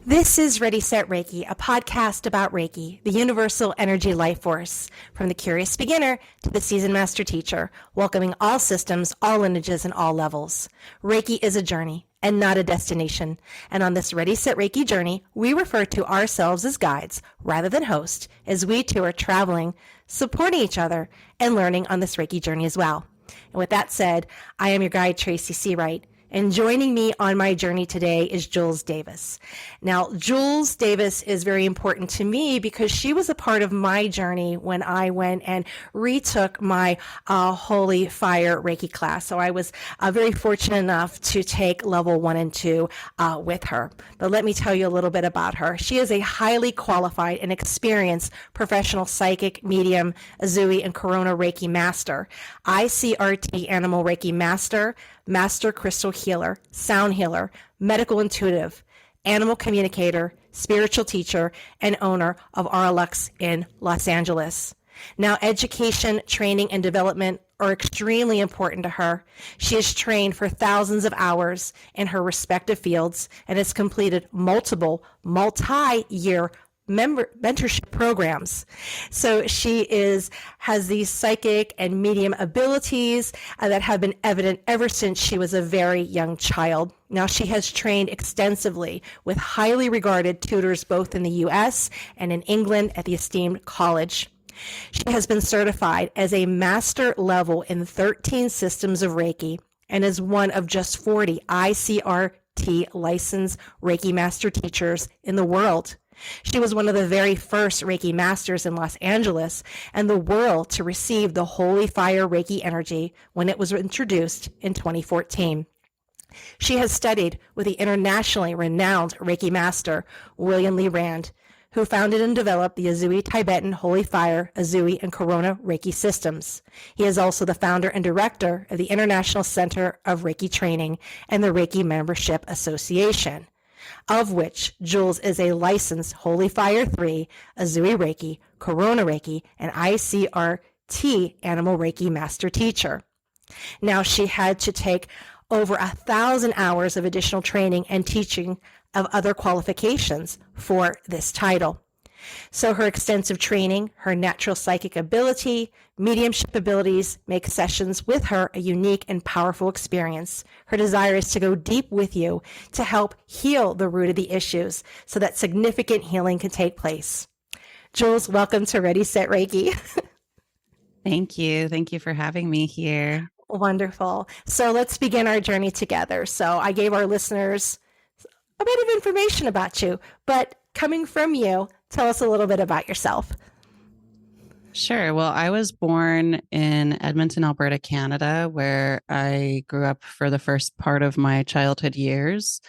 This is Ready Set Reiki, a podcast about Reiki, the universal energy life force, from the curious beginner to the seasoned master teacher, welcoming all systems, all lineages, and all levels. Reiki is a journey and not a destination. And on this Ready Set Reiki journey, we refer to ourselves as guides rather than hosts, as we too are traveling, supporting each other, and learning on this Reiki journey as well. And with that said, I am your guide, Tracy Seawright. And joining me on my journey today is Jules Davis. Now, Jules Davis is very important to me because she was a part of my journey when I went and retook my Holy Fire Reiki class. So I was very fortunate enough to take level 1 and 2 with her. But let me tell you a little bit about her. She is a highly qualified and experienced professional psychic, medium, Azui, and Corona Reiki master, ICRT Animal Reiki master, master crystal healer, sound healer, medical intuitive, animal communicator, spiritual teacher, and owner of RLux in Los Angeles. Now, education, training, and development are extremely important to her. She has trained for thousands of hours in her respective fields and has completed multiple multi-year mentorship programs. So she has these psychic and medium abilities that have been evident ever since she was a very young child. Now, she has trained extensively with highly regarded tutors both in the U.S. and in England at the esteemed college. She has been certified as a master level in 13 systems of Reiki and is one of just 40 ICRT licensed Reiki master teachers in the world. She was one of the very first Reiki masters in Los Angeles and the world to receive the Holy Fire Reiki energy when it was introduced in 2014. She has studied with the internationally renowned Reiki master, William Lee Rand, who founded and developed the Azui Tibetan Holy Fire, Azui, and Corona Reiki systems. He is also the founder and director of the International Center of Reiki Training and the Reiki Membership Association, of which Jules is a licensed Holy Fire 3, Azui Reiki, Corona Reiki, and ICRT Animal Reiki Master Teacher. Now, she had to take over 1,000 hours of additional training and teaching of other qualifications for this title. So her extensive training, her natural psychic ability, mediumship abilities make sessions with her a unique and powerful experience. Her desire is to go deep with you to help heal the root of the issues so that significant healing can take place. Jules, welcome to Ready Set Reiki. Thank you. Thank you for having me here. Wonderful. So let's begin our journey together. So I gave our listeners a bit of information about you, but coming from you, tell us a little bit about yourself. Sure. Well, I was born in Edmonton, Alberta, Canada, where I grew up for the first part of my childhood years.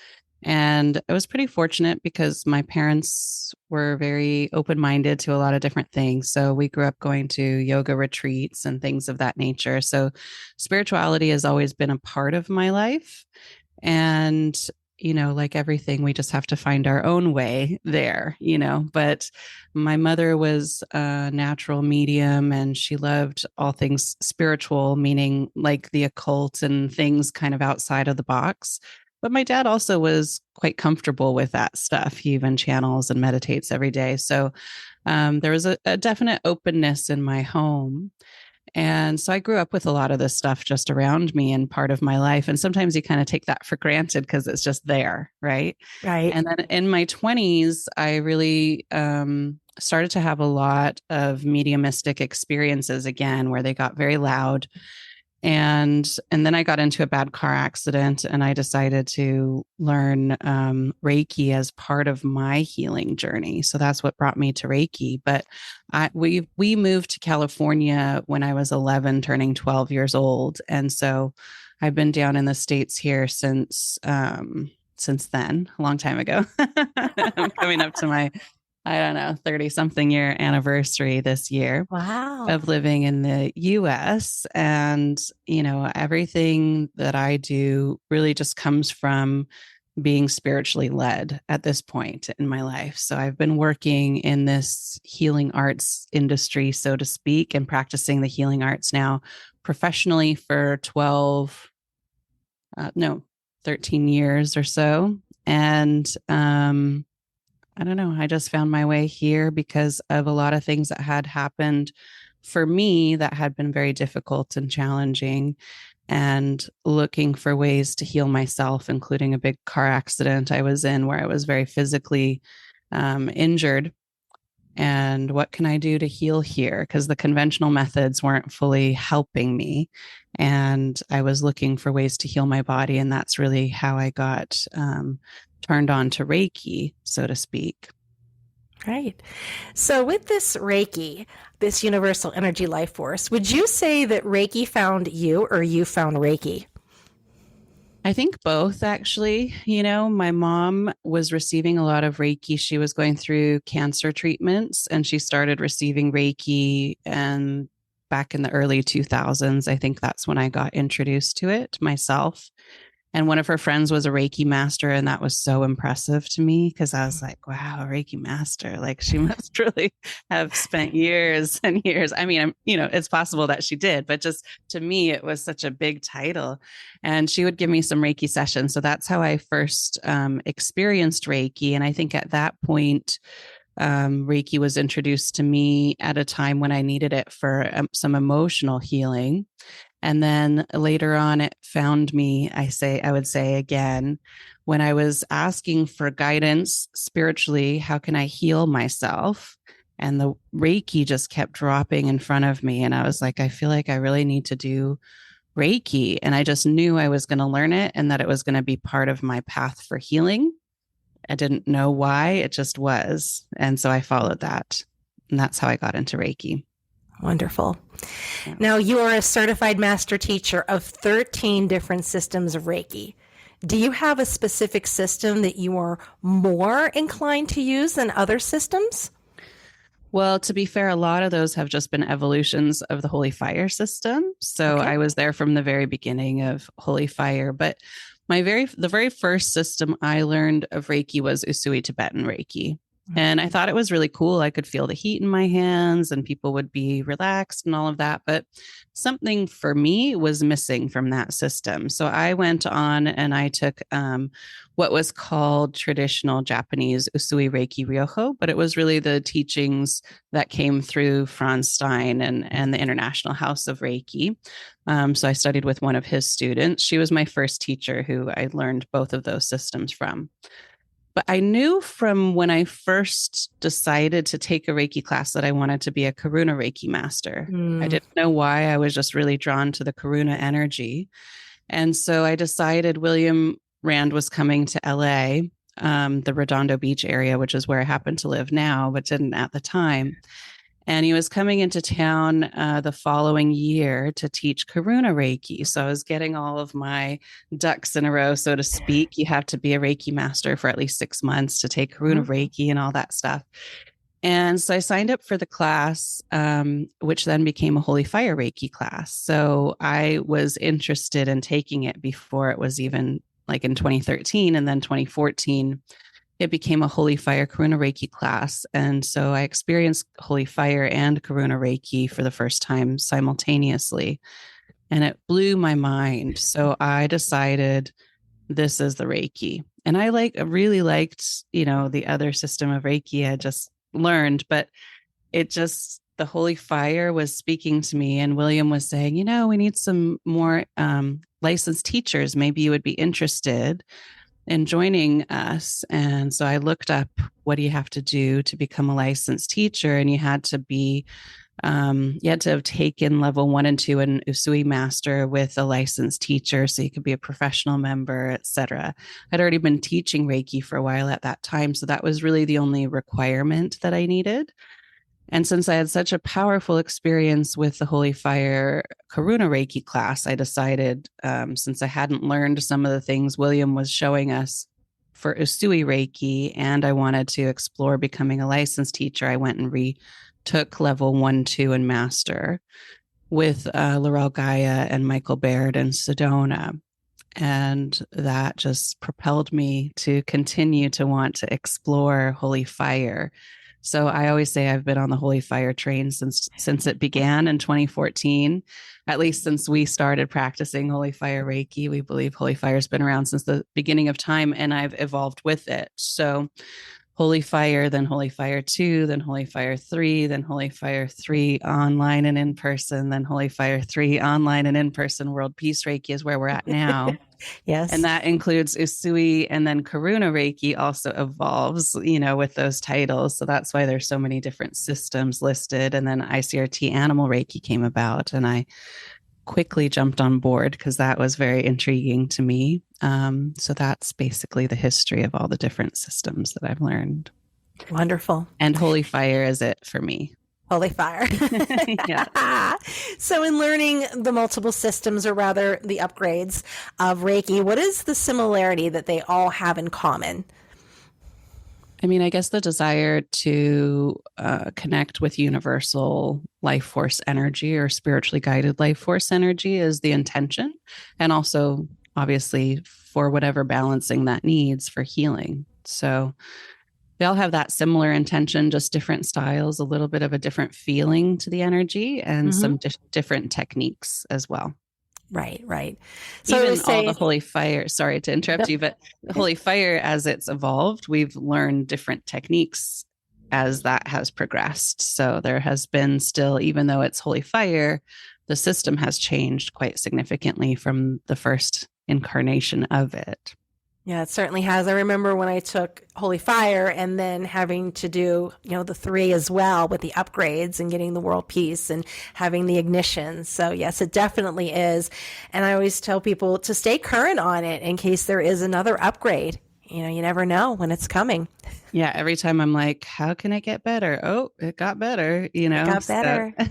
And I was pretty fortunate because my parents were very open-minded to a lot of different things. So we grew up going to yoga retreats and things of that nature. So spirituality has always been a part of my life. And like everything, we just have to find our own way there, but my mother was a natural medium and she loved all things spiritual, meaning like the occult and things kind of outside of the box. But my dad also was quite comfortable with that stuff. He even channels and meditates every day. So there was a definite openness in my home. And so I grew up with a lot of this stuff just around me and part of my life. And sometimes you kind of take that for granted because it's just there. Right. Right. And then in my 20s, I really started to have a lot of mediumistic experiences again, where they got very loud. And then I got into a bad car accident and I decided to learn Reiki as part of my healing journey. So that's what brought me to Reiki. But we moved to California when I was 11, turning 12 years old. And so I've been down in the States here since then, a long time ago. I'm coming up to my 30 something year anniversary this year. Wow. Of living in the US. And, everything that I do really just comes from being spiritually led at this point in my life. So I've been working in this healing arts industry, so to speak, and practicing the healing arts now professionally for 13 years or so. And I don't know. I just found my way here because of a lot of things that had happened for me that had been very difficult and challenging, and looking for ways to heal myself, including a big car accident I was in where I was very physically injured. And what can I do to heal here? Because the conventional methods weren't fully helping me. And I was looking for ways to heal my body. And that's really how I got turned on to Reiki, so to speak. Right. So, with this Reiki, this universal energy life force, would you say that Reiki found you or you found Reiki? I think both, actually. You know, my mom was receiving a lot of Reiki. She was going through cancer treatments and she started receiving Reiki. And back in the early 2000s, I think that's when I got introduced to it myself. And one of her friends was a Reiki master. And that was so impressive to me because I was like, wow, a Reiki master. Like she must really have spent years and years. I mean, it's possible that she did, but just to me, it was such a big title. And she would give me some Reiki sessions. So that's how I first experienced Reiki. And I think at that point, Reiki was introduced to me at a time when I needed it for some emotional healing. And then later on, it found me, I would say again, when I was asking for guidance spiritually, how can I heal myself? And the Reiki just kept dropping in front of me. And I was like, I feel like I really need to do Reiki. And I just knew I was going to learn it and that it was going to be part of my path for healing. I didn't know why, it just was. And so I followed that. And that's how I got into Reiki. Wonderful. Now, you are a certified master teacher of 13 different systems of Reiki. Do you have a specific system that you are more inclined to use than other systems? Well, to be fair, a lot of those have just been evolutions of the Holy Fire system. So Okay. I was there from the very beginning of Holy Fire. But the very first system I learned of Reiki was Usui Tibetan Reiki. And I thought it was really cool. I could feel the heat in my hands and people would be relaxed and all of that. But something for me was missing from that system. So I went on and I took what was called traditional Japanese Usui Reiki Ryoho, but it was really the teachings that came through Franz Stein and the International House of Reiki. So I studied with one of his students. She was my first teacher who I learned both of those systems from. But I knew from when I first decided to take a Reiki class that I wanted to be a Karuna Reiki master. I didn't know why. I was just really drawn to the Karuna energy. And so I decided William Rand was coming to LA, the Redondo Beach area, which is where I happen to live now, but didn't at the time. And he was coming into town the following year to teach Karuna Reiki. So I was getting all of my ducks in a row, so to speak. You have to be a Reiki master for at least 6 months to take Karuna Reiki and all that stuff. And so I signed up for the class, which then became a Holy Fire Reiki class. So I was interested in taking it before it was even like in 2013, and then 2014 it became a Holy Fire Karuna Reiki class. And so I experienced Holy Fire and Karuna Reiki for the first time simultaneously. And it blew my mind. So I decided this is the Reiki. And I really liked, the other system of Reiki I just learned, but the Holy Fire was speaking to me. And William was saying, we need some more licensed teachers. Maybe you would be interested in joining us. And so I looked up, what do you have to do to become a licensed teacher? And you had to have taken level 1 and 2 in Usui Master with a licensed teacher, so you could be a professional member, etc. I'd already been teaching Reiki for a while at that time, so that was really the only requirement that I needed. And since I had such a powerful experience with the Holy Fire Karuna Reiki class, I decided, since I hadn't learned some of the things William was showing us for Usui Reiki, and I wanted to explore becoming a licensed teacher, I went and retook level 1, 2, and master with Laurel Gaia and Michael Baird and Sedona. And that just propelled me to continue to want to explore Holy Fire. So I always say I've been on the Holy Fire train since it began in 2014, at least since we started practicing Holy Fire Reiki. We believe Holy Fire has been around since the beginning of time, and I've evolved with it. So Holy Fire, then Holy Fire 2, then Holy Fire 3, then Holy Fire 3 online and in person, then Holy Fire 3 online and in person. World Peace Reiki is where we're at now. And Yes. that includes Usui, and then Karuna Reiki also evolves, with those titles. So that's why there's so many different systems listed. And then ICRT Animal Reiki came about, and I quickly jumped on board because that was very intriguing to me. So that's basically the history of all the different systems that I've learned. Wonderful. And Holy Fire is it for me. Holy Fire. Yeah. So in learning the multiple systems, or rather the upgrades of Reiki, what is the similarity that they all have in common? I mean, I guess the desire to connect with universal life force energy or spiritually guided life force energy is the intention. And also, obviously, for whatever balancing that needs for healing. So they all have that similar intention, just different styles, a little bit of a different feeling to the energy, and some different techniques as well. Right, right. So even all the Holy Fire, sorry to interrupt you, but Holy Fire, as it's evolved, we've learned different techniques as that has progressed. So there has been still, even though it's Holy Fire, the system has changed quite significantly from the first incarnation of it. Yeah, it certainly has. I remember when I took Holy Fire and then having to do, the 3 as well with the upgrades and getting the world peace and having the ignition. So yes, it definitely is. And I always tell people to stay current on it in case there is another upgrade. You never know when it's coming. Yeah. Every time I'm like, how can it get better? Oh, it got better, It got better. So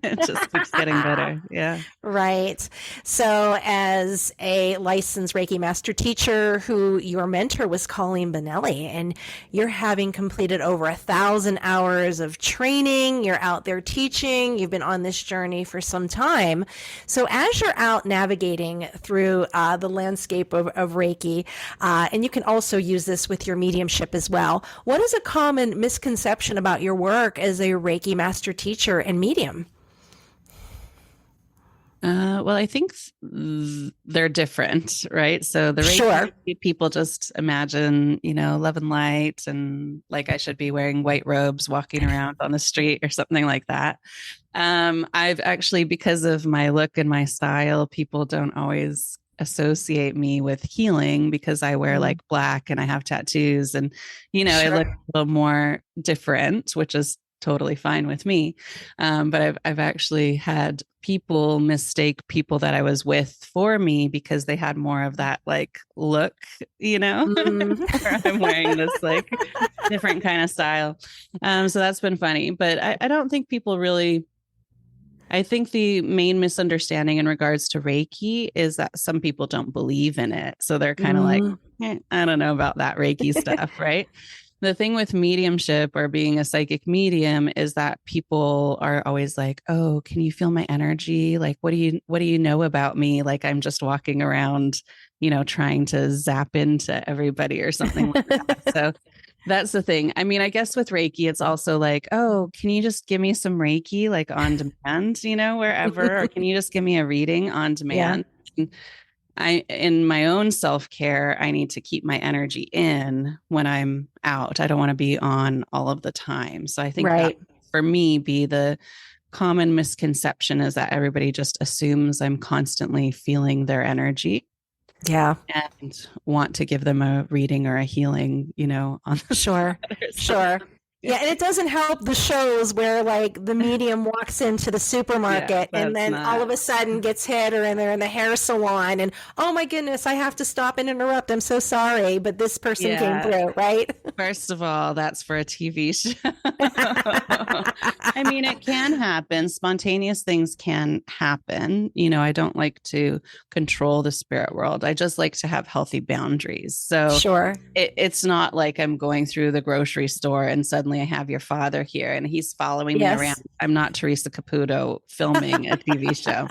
it just keeps getting better. Yeah. Right. So as a licensed Reiki master teacher who your mentor was Colleen Benelli, and you're having completed over 1,000 hours of training, you're out there teaching, you've been on this journey for some time. So as you're out navigating through the landscape of Reiki, and you can also use this with your mediumship as well, what is a common misconception about your work as a Reiki master teacher and medium? Well, I think they're different, right? So the Reiki people just imagine, love and light, and like I should be wearing white robes walking around on the street or something like that. I've actually, because of my look and my style, people don't always associate me with healing because I wear like black and I have tattoos, and I look a little more different, which is totally fine with me. But I've actually had people mistake people that I was with for me because they had more of that like look, I'm wearing this like different kind of style. So that's been funny, but I don't think people really. I think the main misunderstanding in regards to Reiki is that some people don't believe in it. So they're kind of like, I don't know about that Reiki stuff, right? The thing with mediumship or being a psychic medium is that people are always like, oh, can you feel my energy? Like, what do you know about me? Like, I'm just walking around, trying to zap into everybody or something like that. So that's the thing. I mean, I guess with Reiki, it's also like, oh, can you just give me some Reiki, like on demand, wherever, or can you just give me a reading on demand? Yeah. In my own self-care, I need to keep my energy in when I'm out. I don't want to be on all of the time. So I think that for me, be the common misconception is that everybody just assumes I'm constantly feeling their energy. Yeah. And want to give them a reading or a healing, on the Sure. Yeah, and it doesn't help the shows where like the medium walks into the supermarket and then all of a sudden gets hit, or they're in the hair salon and, oh my goodness, I have to stop and interrupt. I'm so sorry, but this person came through, right? First of all, that's for a TV show. I mean, it can happen. Spontaneous things can happen. I don't like to control the spirit world. I just like to have healthy boundaries. So it's not like I'm going through the grocery store and suddenly I have your father here and he's following me around. I'm not Teresa Caputo filming a TV show.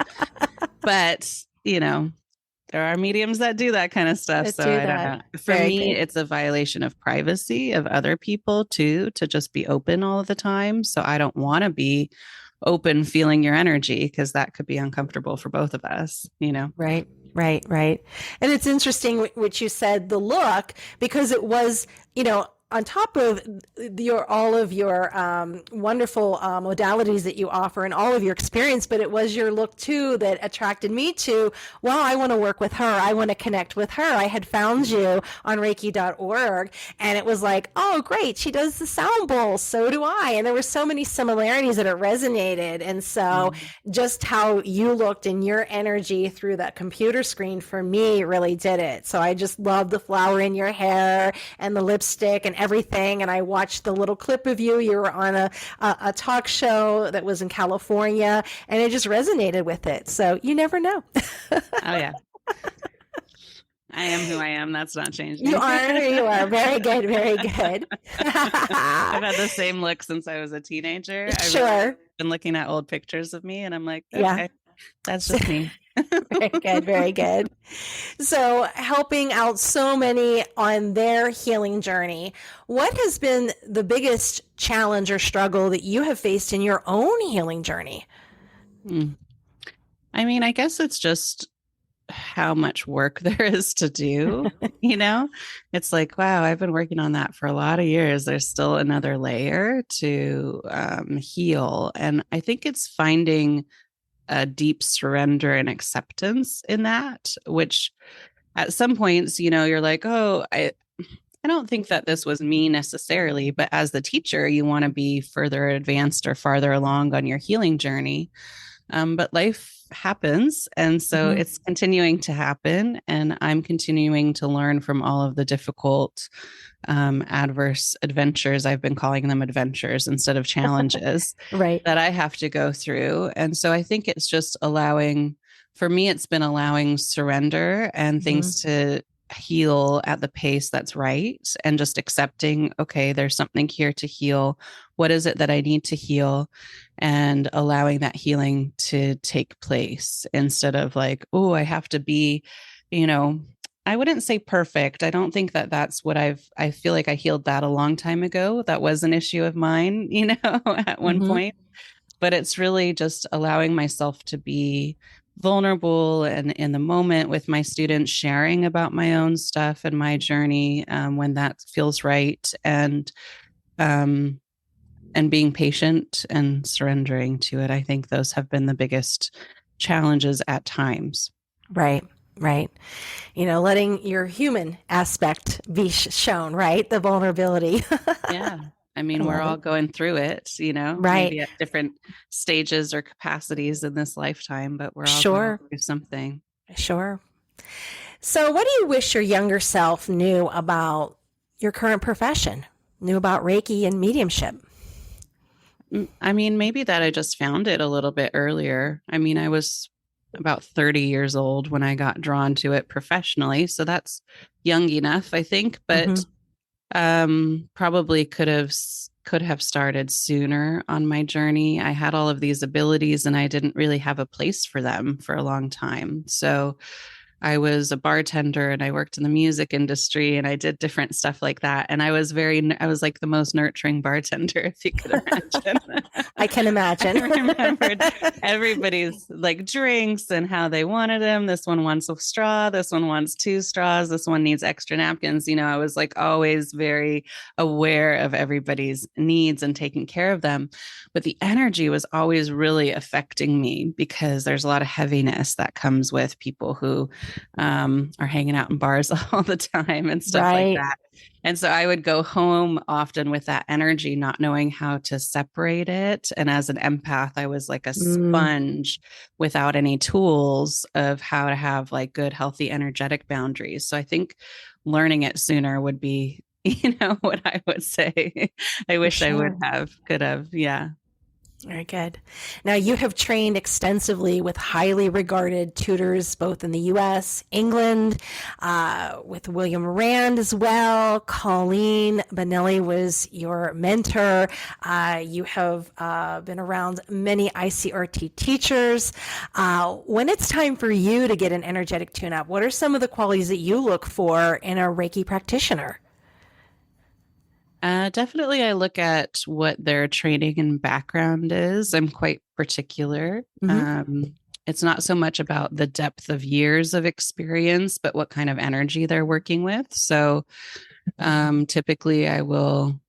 But, there are mediums that do that kind of stuff. So I don't know. For me, it's a violation of privacy of other people too, to just be open all of the time. So I don't want to be open feeling your energy because that could be uncomfortable for both of us, Right. And it's interesting what you said, the look, because it was, on top of all of your wonderful modalities that you offer and all of your experience, but it was your look too that attracted me to, wow, I want to work with her. I want to connect with her. I had found you on Reiki.org, and it was like, oh, great, she does the sound bowls. So do I. And there were so many similarities that it resonated. And so just how you looked in your energy through that computer screen for me really did it. So I just loved the flower in your hair and the lipstick and everything. And I watched the little clip of you. You were on a talk show that was in California, and it just resonated with it. So you never know. Oh, yeah. I am who I am. That's not changing. You are. Very good. Very good. I've had the same look since I was a teenager. Sure. I've really been looking at old pictures of me, and I'm like, okay, that's just me. Very good. Very good. So helping out so many on their healing journey, what has been the biggest challenge or struggle that you have faced in your own healing journey? I mean, I guess it's just how much work there is to do. It's like, wow, I've been working on that for a lot of years. There's still another layer to heal. And I think it's finding a deep surrender and acceptance in that, which at some points, you're like, oh, I don't think that this was me necessarily, but as the teacher, you want to be further advanced or farther along on your healing journey. But life happens. And so it's continuing to happen. And I'm continuing to learn from all of the difficult, adverse adventures. I've been calling them adventures instead of challenges right. that I have to go through. And so I think it's just for me, it's been allowing surrender and things to heal at the pace that's right, and just accepting, okay, there's something here to heal. What is it that I need to heal? And allowing that healing to take place instead of like, oh, I have to be, I wouldn't say perfect. I don't think that that's what I feel like I healed that a long time ago. That was an issue of mine, at one point, but it's really just allowing myself to be vulnerable and in the moment with my students, sharing about my own stuff and my journey when that feels right, and being patient and surrendering to it. I think those have been the biggest challenges at times. Right. Letting your human aspect be shown, right? The vulnerability. Yeah. I mean, we're all going through it, right. Maybe at different stages or capacities in this lifetime, but we're all going through something. Sure. So what do you wish your younger self knew about your current profession, knew about Reiki and mediumship? I mean, maybe that I just found it a little bit earlier. I mean, I was about 30 years old when I got drawn to it professionally. So that's young enough, I think, but probably could have started sooner on my journey. I had all of these abilities and I didn't really have a place for them for a long time. So I was a bartender and I worked in the music industry and I did different stuff like that. And I was like the most nurturing bartender, if you could imagine. I can imagine. I remembered everybody's like drinks and how they wanted them. This one wants a straw. This one wants 2 straws. This one needs extra napkins. I was like always very aware of everybody's needs and taking care of them. But the energy was always really affecting me because there's a lot of heaviness that comes with people who are hanging out in bars all the time and stuff like that. And so I would go home often with that energy, not knowing how to separate it. And as an empath, I was like a sponge without any tools of how to have like good, healthy, energetic boundaries. So I think learning it sooner would be, what I would say. I wish I could have. Yeah. Very good. Now, you have trained extensively with highly regarded tutors, both in the U.S., England, with William Rand as well. Colleen Benelli was your mentor. You have been around many ICRT teachers. When it's time for you to get an energetic tune-up, what are some of the qualities that you look for in a Reiki practitioner? Definitely, I look at what their training and background is. I'm quite particular. It's not so much about the depth of years of experience, but what kind of energy they're working with. So Typically, I will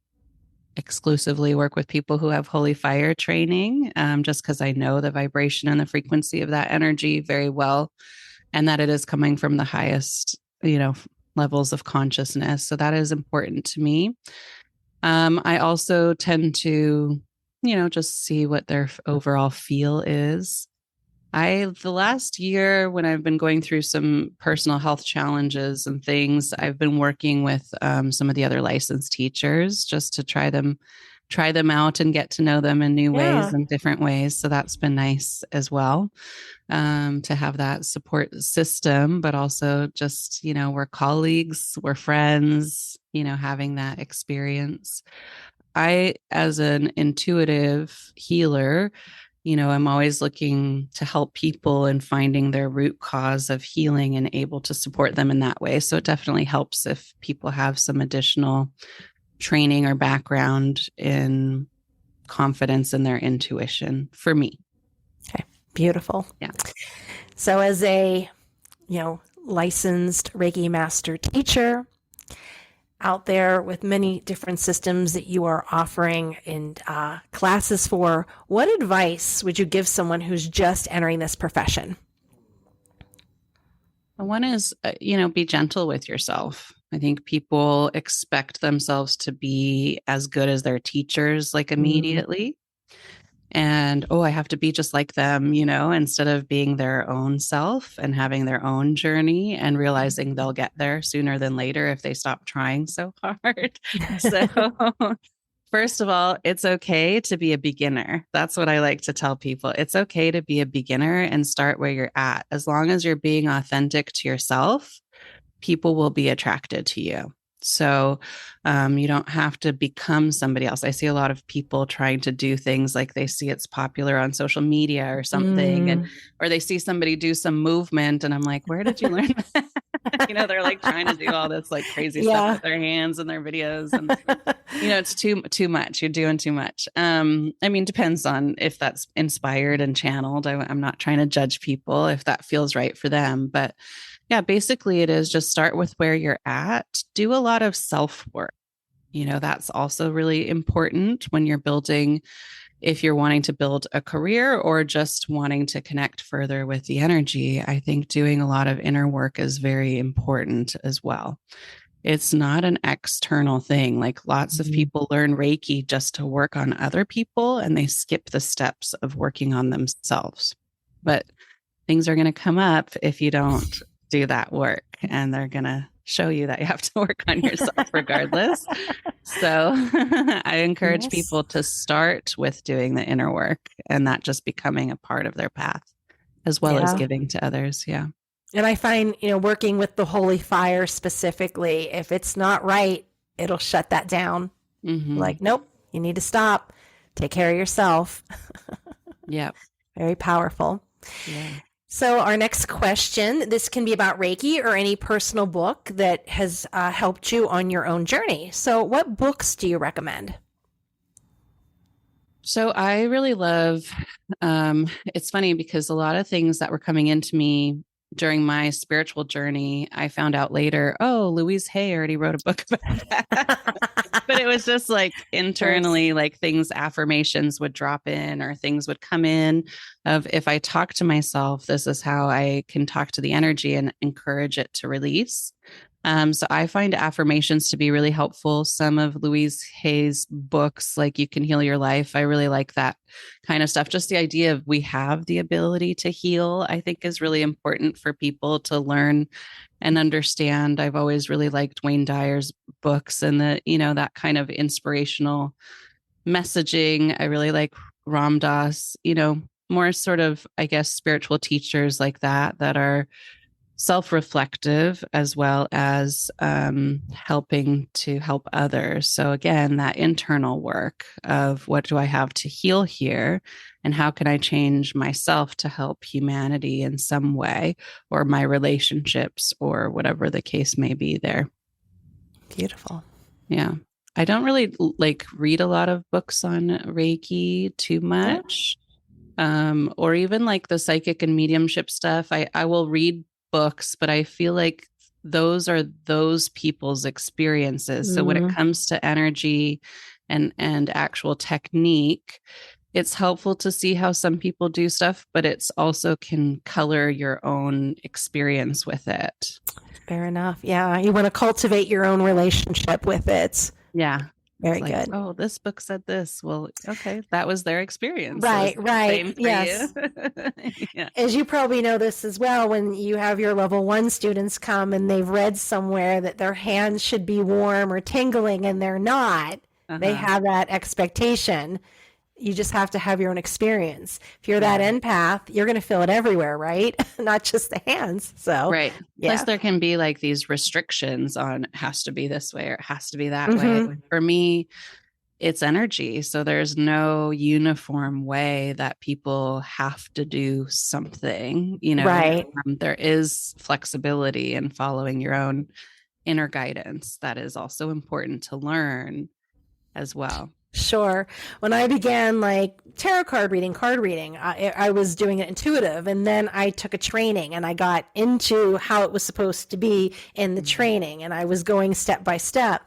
exclusively work with people who have Holy Fire training, just because I know the vibration and the frequency of that energy very well, and that it is coming from the highest, levels of consciousness. So that is important to me. I also tend to, just see what their overall feel is. The last year, when I've been going through some personal health challenges and things, I've been working with some of the other licensed teachers just to try them out and get to know them in new ways Yeah. and different ways. So that's been nice as well, to have that support system, but also just, we're colleagues, we're friends, having that experience. I, as an intuitive healer, I'm always looking to help people and finding their root cause of healing and able to support them in that way. So it definitely helps if people have some additional training or background in confidence in their intuition for me. Okay. Beautiful. Yeah. So as a, licensed Reiki master teacher out there with many different systems that you are offering in classes for, what advice would you give someone who's just entering this profession? One is, be gentle with yourself. I think people expect themselves to be as good as their teachers, like Mm. immediately. And, oh, I have to be just like them, instead of being their own self and having their own journey and realizing they'll get there sooner than later if they stop trying so hard. So, first of all, it's okay to be a beginner. That's what I like to tell people. It's okay to be a beginner and start where you're at. As long as you're being authentic to yourself, people will be attracted to you. So you don't have to become somebody else. I see a lot of people trying to do things like they see it's popular on social media or something, and or they see somebody do some movement, and I'm like, where did you learn that? They're like trying to do all this like crazy stuff with their hands and their videos, and it's too much. You're doing too much. Depends on if that's inspired and channeled. I'm not trying to judge people if that feels right for them, but yeah, basically it is just start with where you're at. Do a lot of self work. That's also really important when you're building, if you're wanting to build a career or just wanting to connect further with the energy. I think doing a lot of inner work is very important as well. It's not an external thing. Like lots of people learn Reiki just to work on other people and they skip the steps of working on themselves. But things are going to come up if you don't do that work, and they're going to show you that you have to work on yourself regardless. So I encourage people to start with doing the inner work and that just becoming a part of their path as well as giving to others. Yeah. And I find, working with the Holy Fire specifically, if it's not right, it'll shut that down. Like, nope, you need to stop. Take care of yourself. Yeah. Very powerful. Yeah. So our next question, this can be about Reiki or any personal book that has helped you on your own journey. So what books do you recommend? So I really love, it's funny because a lot of things that were coming into me during my spiritual journey, I found out later, oh, Louise Hay already wrote a book about that. But it was just like internally, like things, affirmations would drop in or things would come in of, if I talk to myself, this is how I can talk to the energy and encourage it to release. So I find affirmations to be really helpful. Some of Louise Hay's books, like You Can Heal Your Life, I really like that kind of stuff. Just the idea of we have the ability to heal, I think is really important for people to learn and understand. I've always really liked Wayne Dyer's books and that kind of inspirational messaging. I really like Ram Dass, more sort of, I guess, spiritual teachers like that are self-reflective as well as helping to help others. So again, that internal work of what do I have to heal here and how can I change myself to help humanity in some way, or my relationships, or whatever the case may be there. Beautiful. Yeah. I don't really read a lot of books on Reiki too much. Or even like the psychic and mediumship stuff. I will read books, but I feel like those are those people's experiences. So when it comes to energy and actual technique, it's helpful to see how some people do stuff, but it's also can color your own experience with it. Fair enough. Yeah. You want to cultivate your own relationship with it. Yeah. Very It's like, good. oh, this book said this. Well, okay, that was their experience. Right, So right. same for Yes. you. Yeah. As you probably know this as well, when you have your level 1 students come and they've read somewhere that their hands should be warm or tingling and they're not, they have that expectation. You just have to have your own experience. If you're that empath, you're going to feel it everywhere, right? Not just the hands. So, right. yeah. Plus, there can be like these restrictions on it has to be this way or it has to be that way. For me, it's energy. So there's no uniform way that people have to do something, you know. Right. There is flexibility in following your own inner guidance. That is also important to learn as well. Sure. When I began like tarot card reading, I was doing it intuitive. And then I took a training and I got into how it was supposed to be in the training. And I was going step by step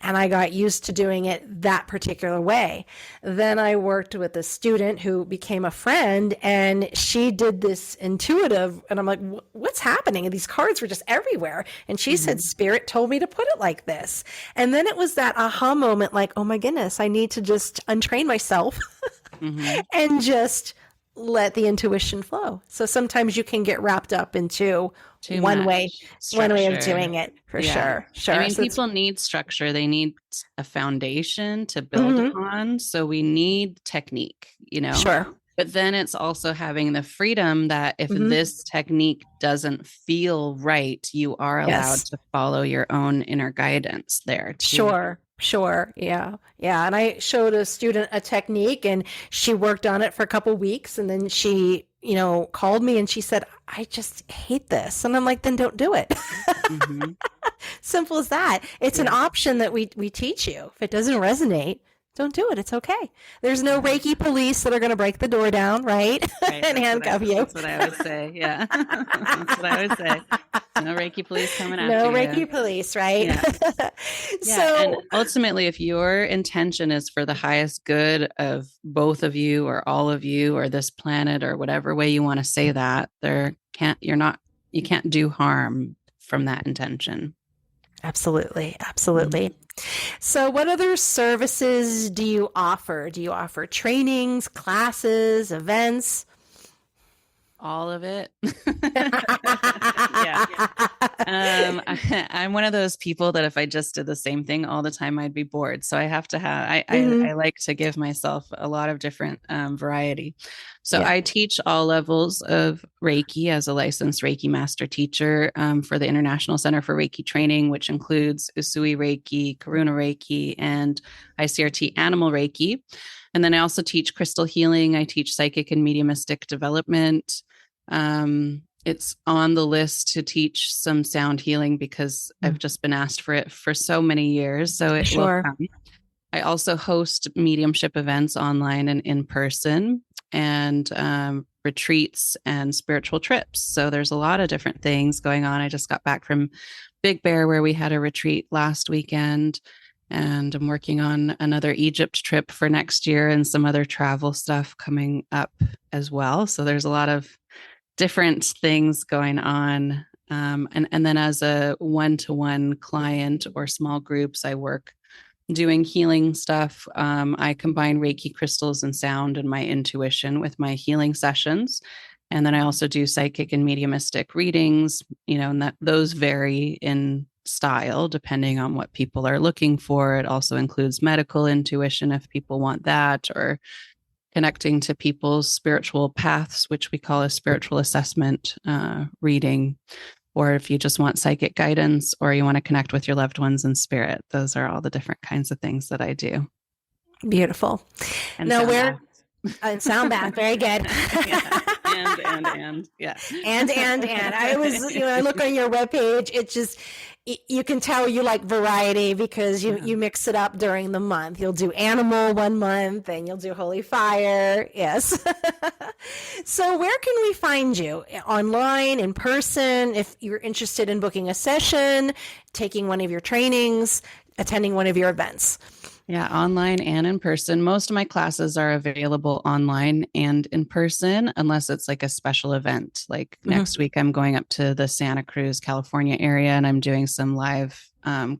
and I got used to doing it that particular way. Then I worked with a student who became a friend and she did this intuitive. And I'm like, what's happening? And these cards were just everywhere. And she said, Spirit told me to put it like this. And then it was that aha moment, like, oh my goodness, I need to just untrain myself and just let the intuition flow. So sometimes you can get wrapped up into one way of doing it for sure. I mean, people need structure. They need a foundation to build upon. So we need technique, you know? Sure. But then it's also having the freedom that if this technique doesn't feel right, you are allowed to follow your own inner guidance there too. Sure. Yeah. And I showed a student a technique and she worked on it for a couple of weeks and then she, called me and she said, I just hate this. And I'm like, then don't do it. Simple as that. It's an option that we teach you. If it doesn't resonate, don't do it. It's okay. There's no Reiki police that are going to break the door down, right? And handcuff you. That's what I would say. Yeah. That's what I would say. No Reiki police coming after No you. Reiki police, right? Yeah. So, and ultimately, if your intention is for the highest good of both of you or all of you or this planet or whatever way you want to say that, you can't do harm from that intention. Absolutely. So what other services do you offer? Do you offer trainings, classes, events? All of it. I'm one of those people that if I just did the same thing all the time, I'd be bored. So I have to have, I like to give myself a lot of different variety. So I teach all levels of Reiki as a licensed Reiki master teacher for the International Center for Reiki Training, which includes Usui Reiki, Karuna Reiki, and ICRT Animal Reiki. And then I also teach crystal healing. I teach psychic and mediumistic development. It's on the list to teach some sound healing because I've just been asked for it for so many years. So it will come. I also host mediumship events online and in person and retreats and spiritual trips. So there's a lot of different things going on. I just got back from Big Bear where we had a retreat last weekend. And I'm working on another Egypt trip for next year and some other travel stuff coming up as well. So there's a lot of different things going on. And then as a one-to-one client or small groups, I work doing healing stuff. I combine Reiki crystals and sound and my intuition with my healing sessions. And then I also do psychic and mediumistic readings, and those vary in style depending on what people are looking for. It also includes medical intuition if people want that, or connecting to people's spiritual paths, which we call a spiritual assessment reading, or if you just want psychic guidance or you want to connect with your loved ones in spirit. Those are all the different kinds of things that I do. Beautiful. And sound bath, very good. And yeah. And I was, I look on your webpage, You can tell you like variety because Yeah. you mix it up during the month. You'll do animal one month and you'll do holy fire. Yes. So where can we find you? Online, in person, if you're interested in booking a session, taking one of your trainings, attending one of your events? Yeah, online and in person. Most of my classes are available online and in person, unless it's like a special event. Like next week, I'm going up to the Santa Cruz, California area, and I'm doing some live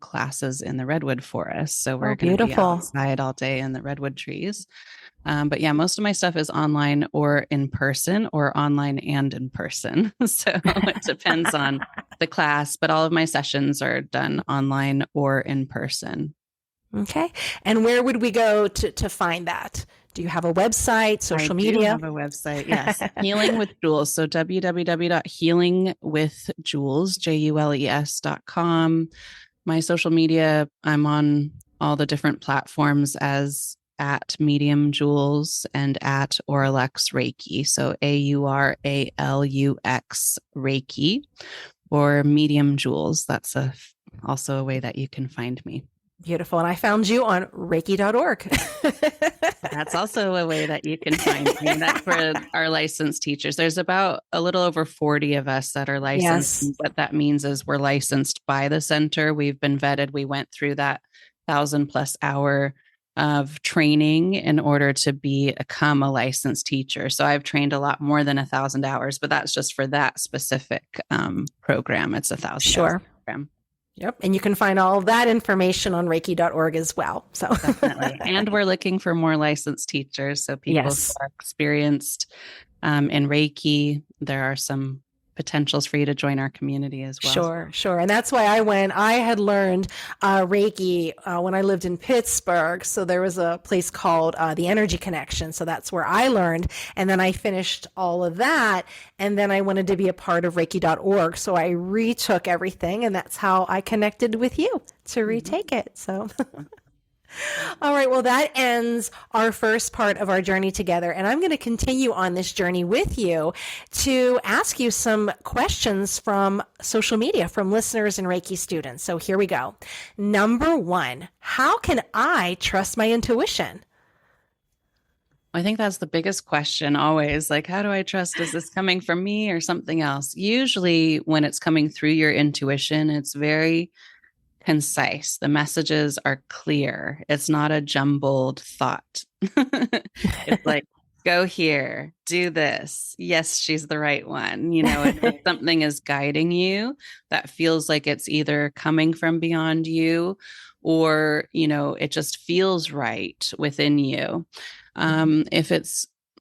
classes in the redwood forest. So we're going to be Beautiful. outside all day in the redwood trees. But yeah, most of my stuff is online or in person, or online and in person. So it depends on the class, but all of my sessions are done online or in person. Okay. And where would we go to find that? Do you have a website, social I do media? have a website. Yes. Healing with Jules. So www.healingwithjules.com. My social media, I'm on all the different platforms as at Medium Jules and at Auralux Reiki. So AURALUX Reiki or Medium Jules. That's also a way that you can find me. Beautiful. And I found you on reiki.org. That's also a way that you can find me. That's for our licensed teachers. There's about a little over 40 of us that are licensed. Yes. What that means is we're licensed by the center. We've been vetted. We went through that 1,000+ hour of training in order to become a licensed teacher. So I've trained a lot more than 1,000 hours, but that's just for that specific program. It's 1,000 Sure. hours program. Yep. And you can find all of that information on reiki.org as well. So Definitely. And we're looking for more licensed teachers. So people yes. who are experienced in Reiki, there are some potentials for you to join our community as well. Sure, sure. And that's why I went. I had learned Reiki when I lived in Pittsburgh. So there was a place called the Energy Connection. So that's where I learned. And then I finished all of that. And then I wanted to be a part of Reiki.org. So I retook everything. And that's how I connected with you to retake it. So. All right. Well, that ends our first part of our journey together. And I'm going to continue on this journey with you to ask you some questions from social media, from listeners and Reiki students. So here we go. Number one, how can I trust my intuition? I think that's the biggest question always. Like, how do I trust? Is this coming from me or something else? Usually when it's coming through your intuition, it's very concise. The messages are clear. It's not a jumbled thought. It's like, go here, do this. Yes, she's the right one. If something is guiding you, that feels like it's either coming from beyond you or, it just feels right within you.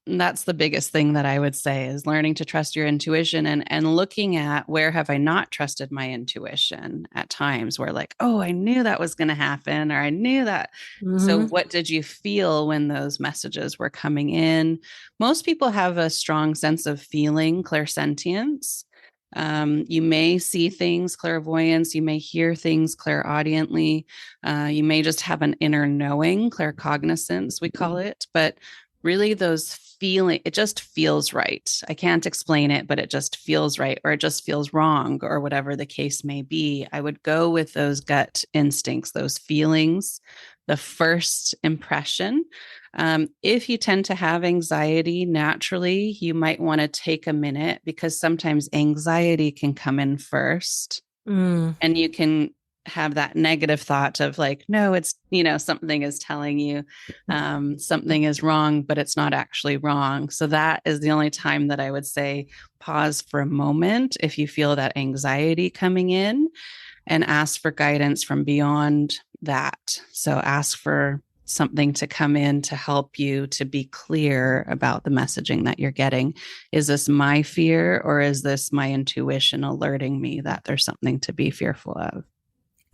That's the biggest thing that I would say is learning to trust your intuition and looking at where have I not trusted my intuition at times where like, oh, I knew that was going to happen or I knew that. So what did you feel when those messages were coming in? Most people have a strong sense of feeling, clairsentience. You may see things, clairvoyance. You may hear things clairaudiently. You may just have an inner knowing, claircognizance, we call it. But really those feeling, it just feels right. I can't explain it, but it just feels right, or it just feels wrong, or whatever the case may be. I would go with those gut instincts, those feelings, the first impression. If you tend to have anxiety naturally, you might want to take a minute because sometimes anxiety can come in first and you can have that negative thought of like, no, it's, something is telling you something is wrong, but it's not actually wrong. So that is the only time that I would say pause for a moment if you feel that anxiety coming in and ask for guidance from beyond that. So ask for something to come in to help you to be clear about the messaging that you're getting. Is this my fear or is this my intuition alerting me that there's something to be fearful of?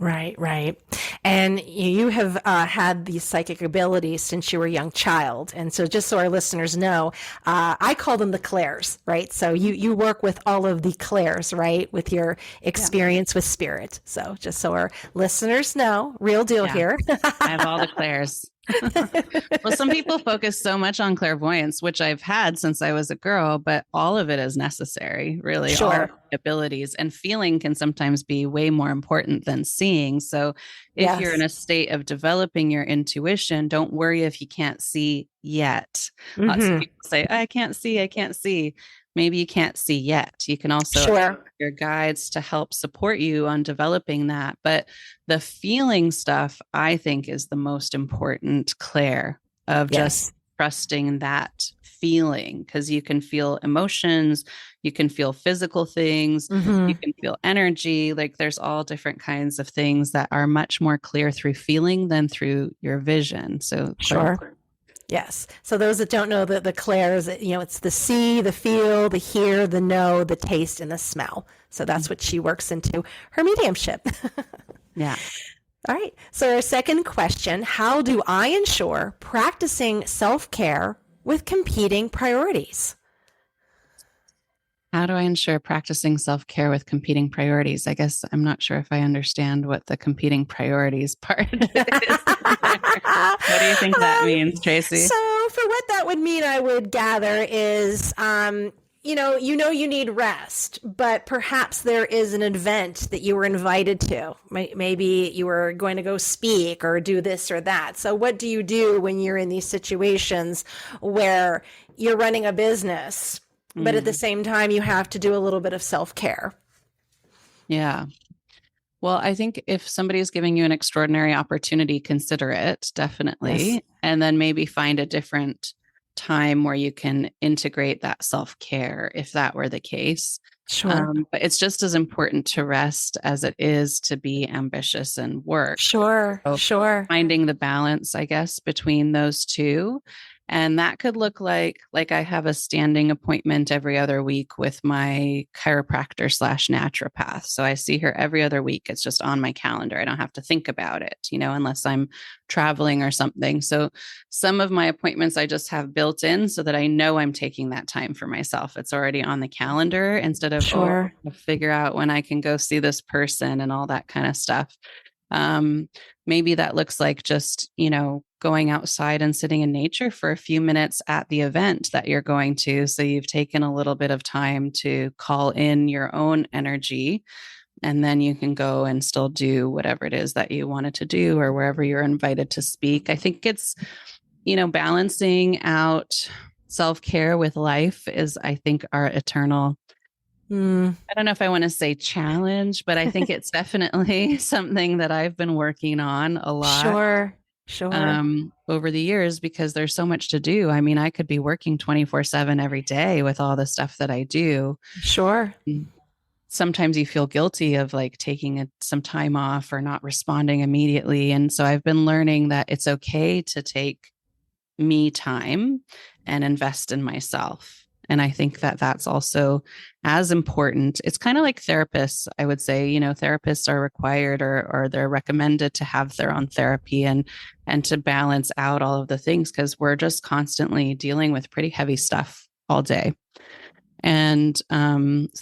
Right, right. And you have had these psychic abilities since you were a young child. And so just so our listeners know, I call them the clairs, right? So you work with all of the clairs, right? With your experience with spirit. So just so our listeners know, real deal here. I have all the clairs. Well, some people focus so much on clairvoyance, which I've had since I was a girl, but all of it is necessary, really, all of Sure. the abilities. And feeling can sometimes be way more important than seeing. So if you're in Yes. a state of developing your intuition, don't worry if you can't see yet. Lots of Hmm. people say, I can't see, I can't see. Maybe you can't see yet. You can also ask Sure. your guides to help support you on developing that. But the feeling stuff, I think, is the most important, Claire, of just Yes. trusting that feeling, because you can feel emotions, you can feel physical things, you Hmm. can feel energy. Like there's all different kinds of things that are much more clear through feeling than through your vision. So, Claire. Sure. Yes. So those that don't know the clairs, it's the see, the feel, the hear, the know, the taste, and the smell. So that's what she works into her mediumship. Yeah. All right. So our second question, how do I ensure practicing self-care with competing priorities? How do I ensure practicing self care with competing priorities? I guess I'm not sure if I understand what the competing priorities part is. What do you think that means, Tracy? So for what that would mean, I would gather is, you need rest, but perhaps there is an event that you were invited to. Maybe you were going to go speak or do this or that. So what do you do when you're in these situations where you're running a business, but at the Mm, same time you have to do a little bit of self-care? yeah. Well, I think if somebody is giving you an extraordinary opportunity, consider it Yes. definitely. And then maybe find a different time where you can integrate that self care if that were the case. Sure. But it's just as important to rest as it is to be ambitious and work. Sure. So Sure. finding the balance, I guess, between those two. And that could look like I have a standing appointment every other week with my chiropractor slash naturopath. So I see her every other week. It's just on my calendar. I don't have to think about it, unless I'm traveling or something. So some of my appointments I just have built in so that I know I'm taking that time for myself. It's already on the calendar instead of, Sure. I'll figure out when I can go see this person and all that kind of stuff. Um, Maybe that looks like just, going outside and sitting in nature for a few minutes at the event that you're going to. So you've taken a little bit of time to call in your own energy, and then you can go and still do whatever it is that you wanted to do or wherever you're invited to speak. I think it's, balancing out self care with life is, I think, our eternal, Mm. I don't know if I want to say challenge, but I think it's definitely something that I've been working on a lot Sure. Sure. over the years because there's so much to do. I mean, I could be working 24/7 every day with all the stuff that I do. Sure. Mm. Sometimes you feel guilty of like taking some time off or not responding immediately. And so I've been learning that it's okay to take me time and invest in myself. And I think that that's also as important. It's kind of like therapists, I would say, therapists are required or they're recommended to have their own therapy and to balance out all of the things because we're just constantly dealing with pretty heavy stuff all day. And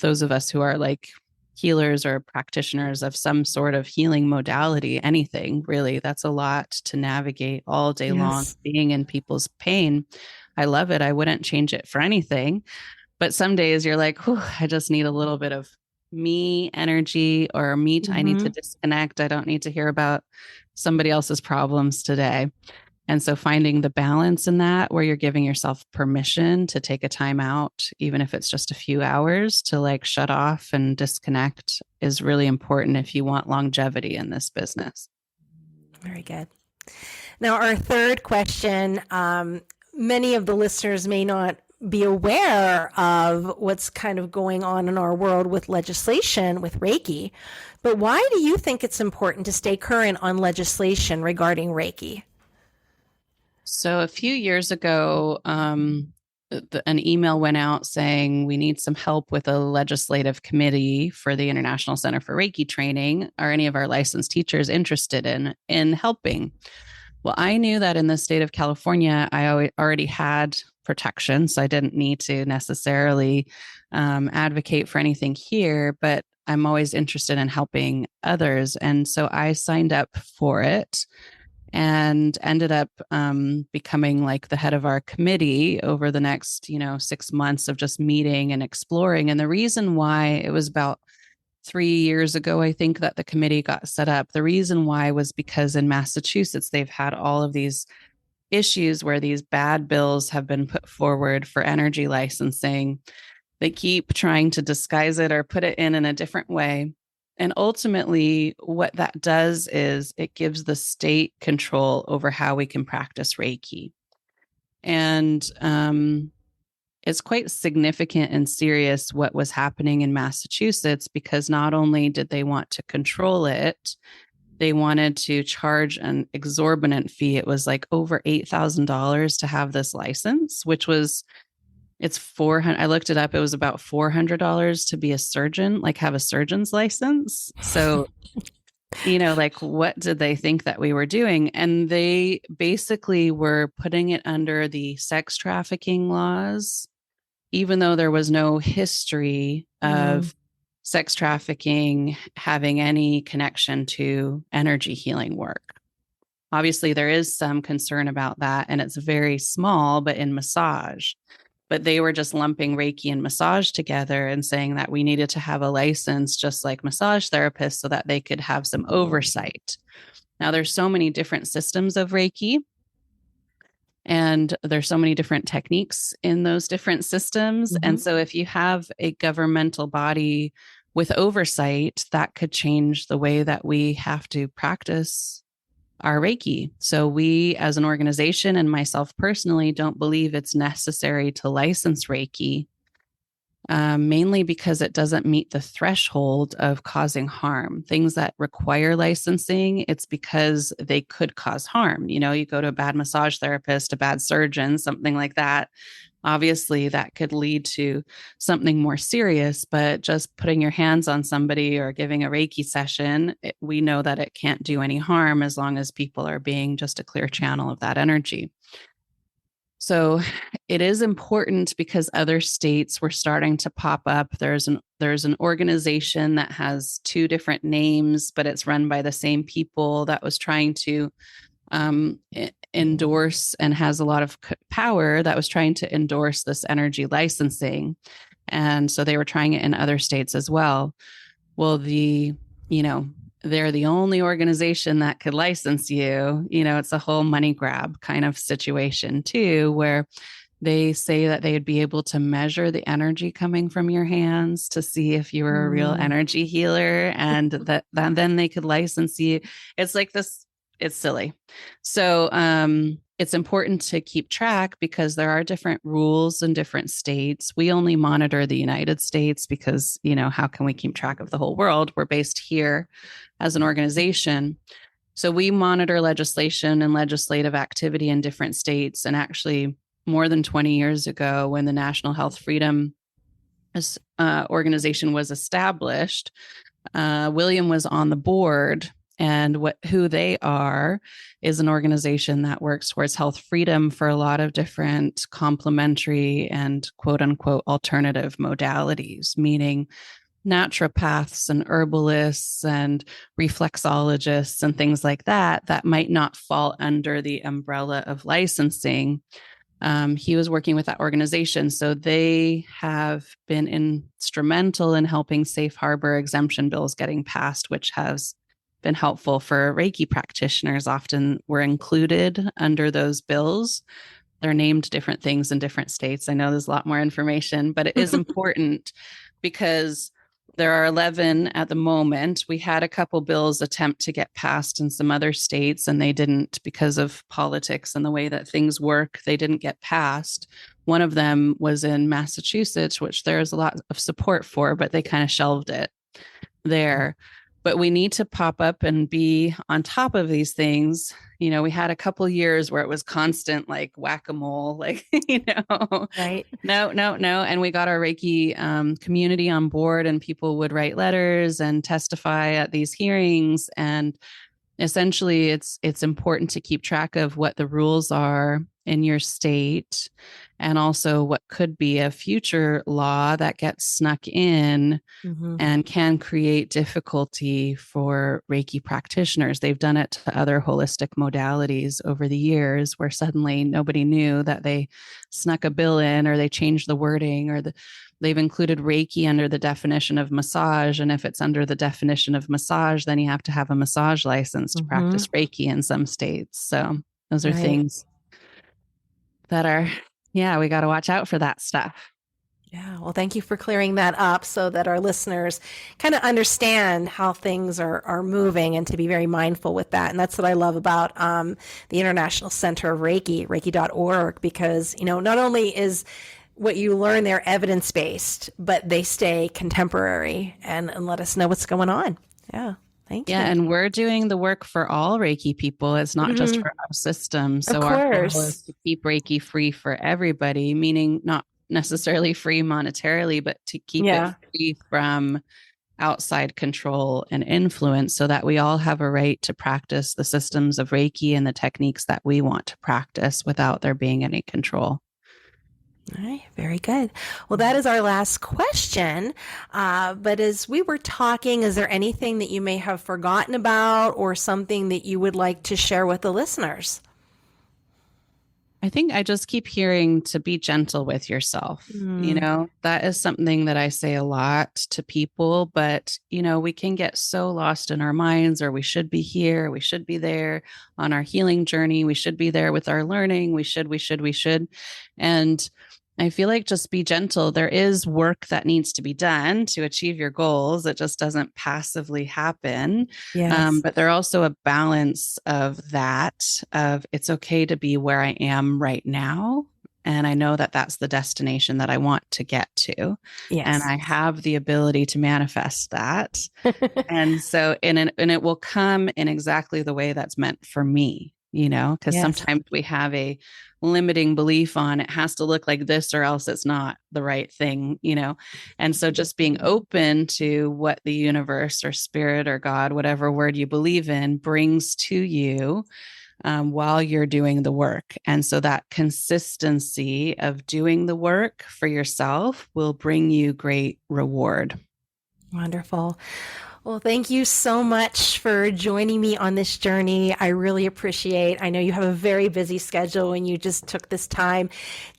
those of us who are like healers or practitioners of some sort of healing modality, anything really, that's a lot to navigate all day long, Yes. being in people's pain. I love it. I wouldn't change it for anything. But some days you're like, I just need a little bit of me energy or I need to Hmm. disconnect. I don't need to hear about somebody else's problems today. And so finding the balance in that where you're giving yourself permission to take a time out, even if it's just a few hours to like shut off and disconnect is really important if you want longevity in this business. Very good. Now, our third question, many of the listeners may not be aware of what's kind of going on in our world with legislation with Reiki, but why do you think it's important to stay current on legislation regarding Reiki? So a few years ago, an email went out saying we need some help with a legislative committee for the International Center for Reiki training. Are any of our licensed teachers interested in helping? Well, I knew that in the state of California, I already had protection, so I didn't need to necessarily advocate for anything here, but I'm always interested in helping others. And so I signed up for it. and ended up becoming like the head of our committee over the next, 6 months of just meeting and exploring. And the reason why, it was about 3 years ago, I think, that the committee got set up. The reason why was because in Massachusetts, they've had all of these issues where these bad bills have been put forward for energy licensing. They keep trying to disguise it or put it in a different way. And ultimately, what that does is it gives the state control over how we can practice Reiki. And it's quite significant and serious what was happening in Massachusetts, because not only did they want to control it, they wanted to charge an exorbitant fee. It was like over $8,000 to have this license, which was, it's 400. I looked it up. It was about $400 to be a surgeon, like have a surgeon's license. So, like, what did they think that we were doing? And they basically were putting it under the sex trafficking laws, even though there was no history of sex trafficking having any connection to energy healing work. Obviously, there is some concern about that, and it's very small, but in massage. But they were just lumping Reiki and massage together and saying that we needed to have a license just like massage therapists so that they could have some oversight. Now, there's so many different systems of Reiki, and there's so many different techniques in those different systems. Mm-hmm. And so if you have a governmental body with oversight, that could change the way that we have to practice our Reiki. So we, as an organization, and myself personally, don't believe it's necessary to license Reiki, mainly because it doesn't meet the threshold of causing harm. Things that require licensing, it's because they could cause harm. You go to a bad massage therapist, a bad surgeon, something like that. Obviously, that could lead to something more serious, but just putting your hands on somebody or giving a Reiki session, we know that it can't do any harm as long as people are being just a clear channel of that energy. So it is important because other states were starting to pop up. There's an organization that has two different names, but it's run by the same people, that was trying to endorse and has a lot of power, that was trying to endorse this energy licensing. And so they were trying it in other states as well. Well, they're the only organization that could license you. It's a whole money grab kind of situation too, where they say that they'd be able to measure the energy coming from your hands to see if you were a real energy healer, and that then they could license you. It's like this. It's silly. So it's important to keep track because there are different rules in different states. We only monitor the United States because, how can we keep track of the whole world? We're based here as an organization. So we monitor legislation and legislative activity in different states. And actually, more than 20 years ago, when the National Health Freedom organization was established, William was on the board. And who they are is an organization that works towards health freedom for a lot of different complementary and quote unquote alternative modalities, meaning naturopaths and herbalists and reflexologists and things like that might not fall under the umbrella of licensing. He was working with that organization. So they have been instrumental in helping safe harbor exemption bills getting passed, which has been helpful for Reiki practitioners. Often were included under those bills. They're named different things in different states. I know there's a lot more information, but it is important because there are 11 at the moment. We had a couple bills attempt to get passed in some other states, and they didn't because of politics and the way that things work. They didn't get passed. One of them was in Massachusetts, which there's a lot of support for, but they kind of shelved it there. But we need to pop up and be on top of these things. We had a couple years where it was constant, like whack-a-mole, like, right. No. And we got our Reiki community on board, and people would write letters and testify at these hearings. And essentially it's important to keep track of what the rules are in your state, and also what could be a future law that gets snuck in Mm-hmm. and can create difficulty for Reiki practitioners. They've done it to other holistic modalities over the years where suddenly nobody knew that they snuck a bill in, or they changed the wording, or they've included Reiki under the definition of massage. And if it's under the definition of massage, then you have to have a massage license to Mm-hmm. practice Reiki in some states. So those are Right. things that are, yeah, we got to watch out for that stuff. Yeah, well, thank you for clearing that up so that our listeners kind of understand how things are moving, and to be very mindful with that. And that's what I love about the International Center of Reiki, Reiki.org, because, not only is what you learn there evidence-based, but they stay contemporary and let us know what's going on. Yeah, thank you. Yeah, and we're doing the work for all Reiki people. It's not just for our system. So our goal is to keep Reiki free for everybody, meaning not necessarily free monetarily, but to keep it free from outside control and influence, so that we all have a right to practice the systems of Reiki and the techniques that we want to practice without there being any control. All right, very good. Well, that is our last question. But as we were talking, is there anything that you may have forgotten about, or something that you would like to share with the listeners? I think I just keep hearing to be gentle with yourself. That is something that I say a lot to people, but, we can get so lost in our minds, or we should be here, we should be there on our healing journey. We should be there with our learning. We should. And I feel like just be gentle. There is work that needs to be done to achieve your goals. It just doesn't passively happen. Yes. But there's also a balance of it's okay to be where I am right now. And I know that that's the destination that I want to get to. Yes. And I have the ability to manifest that. And so, and it will come in exactly the way that's meant for me, because sometimes we have a limiting belief on it has to look like this or else it's not the right thing, And so just being open to what the universe or spirit or God, whatever word you believe in, brings to you while you're doing the work. And so that consistency of doing the work for yourself will bring you great reward. Wonderful. Well, thank you so much for joining me on this journey. I really appreciate. I know you have a very busy schedule, and you just took this time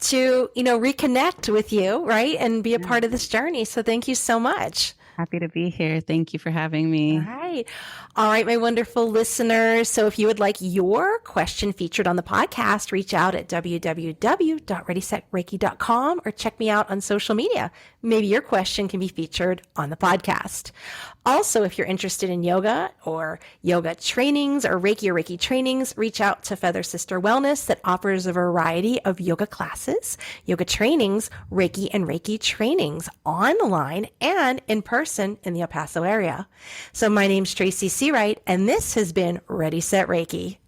to, reconnect with you, right? And be a part of this journey. So thank you so much. Happy to be here. Thank you for having me. All right. All right, my wonderful listeners. So if you would like your question featured on the podcast, reach out at www.readysetreiki.com or check me out on social media. Maybe your question can be featured on the podcast. Also, if you're interested in yoga or yoga trainings or Reiki trainings, reach out to Feather Sister Wellness that offers a variety of yoga classes, yoga trainings, and Reiki trainings online and in person in the El Paso area. So my name's Tracy Seawright, and this has been Ready Set Reiki.